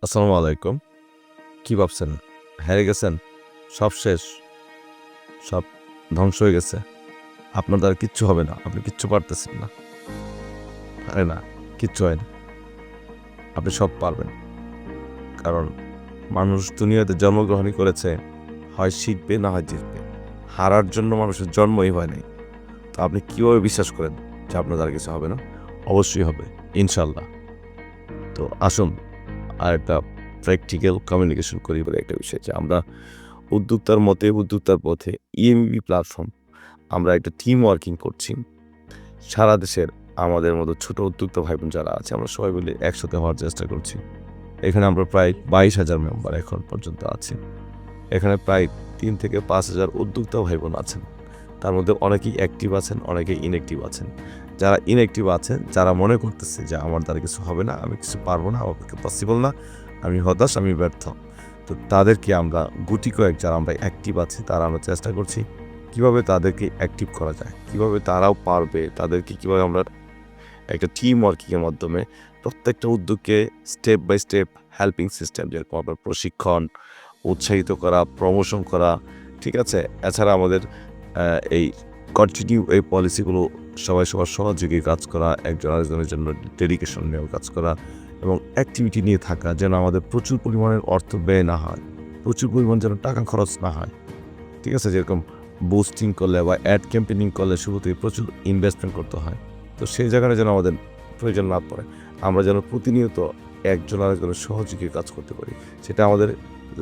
আসসালামু আলাইকুম। কি ভাবছেন? হেরে গেছেন? সব শেষ? সব ধ্বংস হয়ে গেছে? আপনার দ্বারা কিচ্ছু হবে না। আপনি কিচ্ছু পারতেছেন না। আরে না, কিচ্ছু হয় না। আপনি সব পারবেন। কারণ মানুষ দুনিয়াতে জন্মগ্রহণই করেছে হয় শিখবে না হয় জিতবে। হারার জন্য মানুষের জন্মই হয় নাই। তো আপনি কিভাবে বিশ্বাস করেন যে আপনার দ্বারা কিছু হবে না? অবশ্যই হবে, ইনশাআল্লাহ। তো আসুন আরেকটা প্র্যাকটিক্যাল কমিউনিকেশন করি বলে একটা বিষয় যে আমরা উদ্যোক্তার মতে উদ্যোক্তার পথে ইএমবি প্ল্যাটফর্ম আমরা একটা টিম ওয়ার্কিং করছি। সারা দেশের আমাদের মতো ছোট উদ্যোক্তা ভাইবোন যারা আছে আমরা সবাই মিলে একসাথে হওয়ার চেষ্টা করছি। এখানে আমরা প্রায় 22,000 মেম্বার এখন পর্যন্ত আছি। এখানে প্রায় 3 থেকে 5,000 উদ্যোক্তা ভাইবোন আছেন। তার মধ্যে অনেকেই অ্যাক্টিভ আছেন, অনেকেই ইনঅ্যাক্টিভ আছেন। যারা ইনঅ্যাক্টিভ আছেন, যারা মনে করতেছে যে আমার দ্বারা কিছু হবে না, আমি কিছু পারবো না, আমার পক্ষে পসিবল না, আমি হতাশ, আমি ব্যর্থ। তো তাদেরকে আমরা গুটি কয়েক যারা আমরা অ্যাক্টিভ আছি তারা আমরা চেষ্টা করছি কীভাবে তাদেরকে অ্যাক্টিভ করা যায়, কীভাবে তারাও পারবে, তাদেরকে কীভাবে আমরা একটা টিম ওয়ার্কিংয়ের মাধ্যমে প্রত্যেকটা উদ্যোগকে step by step helping system যেরকম আপনার প্রশিক্ষণ, উৎসাহিত করা, প্রমোশন করা, ঠিক আছে? এছাড়া আমাদের এই কন্টিনিউ এই পলিসিগুলো সবাই সবার সহযোগী কাজ করা, একজন আরেকজনের জন্য ডেডিকেশন নিয়েও কাজ করা এবং অ্যাক্টিভিটি নিয়ে থাকা যেন আমাদের প্রচুর পরিমাণের অর্থ ব্যয় না হয়, প্রচুর পরিমাণ যেন টাকা খরচ না হয়, ঠিক আছে? যেরকম বুস্টিং করলে বা অ্যাড ক্যাম্পেনিং করলে শুরুতেই প্রচুর ইনভেস্টমেন্ট করতে হয়। তো সেই জায়গাটা যেন আমাদের প্রয়োজন না পড়ে, আমরা যেন প্রতিনিয়ত একজন আরেকজনের সহযোগী কাজ করতে পারি। সেটা আমাদের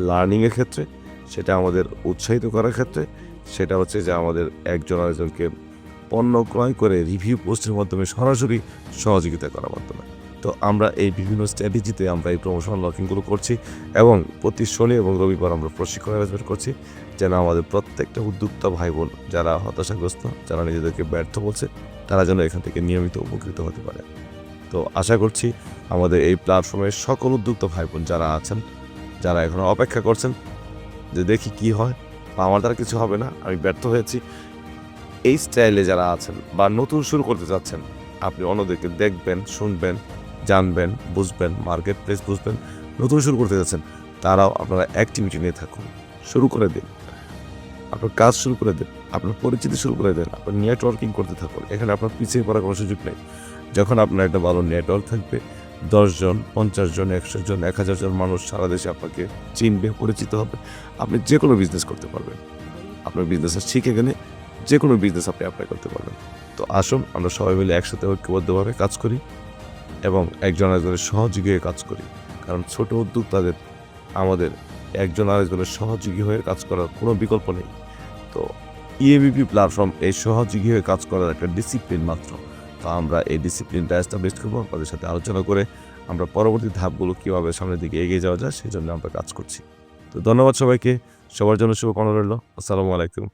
লার্নিংয়ের ক্ষেত্রে, সেটা আমাদের উৎসাহিত করার ক্ষেত্রে, সেটা হচ্ছে যে আমাদের একজন আরেকজনকে পণ্য ক্রয় করে রিভিউ পোস্টের মাধ্যমে সরাসরি সহযোগিতা করার মাধ্যমে। তো আমরা এই বিভিন্ন স্ট্র্যাটেজিতে আমরা এই প্রমোশনাল লকিংগুলো করছি এবং প্রতি শনি এবং রবিবার আমরা প্রশিক্ষণ অ্যারেঞ্জমেন্ট করছি যেন আমাদের প্রত্যেকটা উদ্যোক্তা ভাই বোন যারা হতাশাগ্রস্ত, যারা নিজেদেরকে ব্যর্থ বলছে, তারা যেন এখান থেকে নিয়মিত উপকৃত হতে পারে। তো আশা করছি আমাদের এই প্ল্যাটফর্মের সকল উদ্যোক্তা ভাই বোন যারা আছেন, যারা এখনও অপেক্ষা করছেন যে দেখি কি হয় বা আমার দ্বারা কিছু হবে না, আমি ব্যর্থ হয়েছি, এই স্টাইলে যারা আছেন বা নতুন শুরু করতে চাচ্ছেন, আপনি অন্যদেরকে দেখবেন, শুনবেন, জানবেন, বুঝবেন, মার্কেট প্লেস বুঝবেন, নতুন শুরু করতে যাচ্ছেন, তারাও আপনারা অ্যাক্টিভিটি নিয়ে থাকুন, শুরু করে দিন, আপনার কাজ শুরু করে দেন, আপনার পরিচিতি শুরু করে দেন, আপনার নেটওয়ার্কিং করতে থাকুন। এখানে আপনার পিছিয়ে পড়ার কোনো সুযোগ নেই। যখন আপনার একটা ভালো নেটওয়ার্ক থাকবে, 10 জন, 50 জন, 100 জন, 1000 জন মানুষ সারা দেশে আপনাকে চিনবে, পরিচিত হবে, আপনি যে কোনো বিজনেস করতে পারবেন। আপনার বিজনেসটা শিখে গেলে যে কোনো বিজনেস আপনি অ্যাপ্লাই করতে পারবেন। তো আসুন আমরা সবাই মিলে একসাথে ঐক্যবদ্ধভাবে কাজ করি এবং একজন আরেকজনের সহযোগী হয়ে কাজ করি। কারণ ছোট উদ্যোক্তাদের আমাদের একজন আরেকজনের সহযোগী হয়ে কাজ করার কোনো বিকল্প নেই। তো ইএবিপি প্ল্যাটফর্ম এই সহযোগী হয়ে কাজ করার একটা ডিসিপ্লিন মাত্র। তো আমরা এই ডিসিপ্লিনটা এস্টাবলিশ করবো আপনাদের সাথে আলোচনা করে আমরা পরবর্তী ধাপগুলো কীভাবে সামনের দিকে এগিয়ে যাওয়া যায় সেই জন্য আমরা কাজ করছি। তো ধন্যবাদ সবাইকে, সবার জন্য শুভকামনা রইল। আসসালামু আলাইকুম।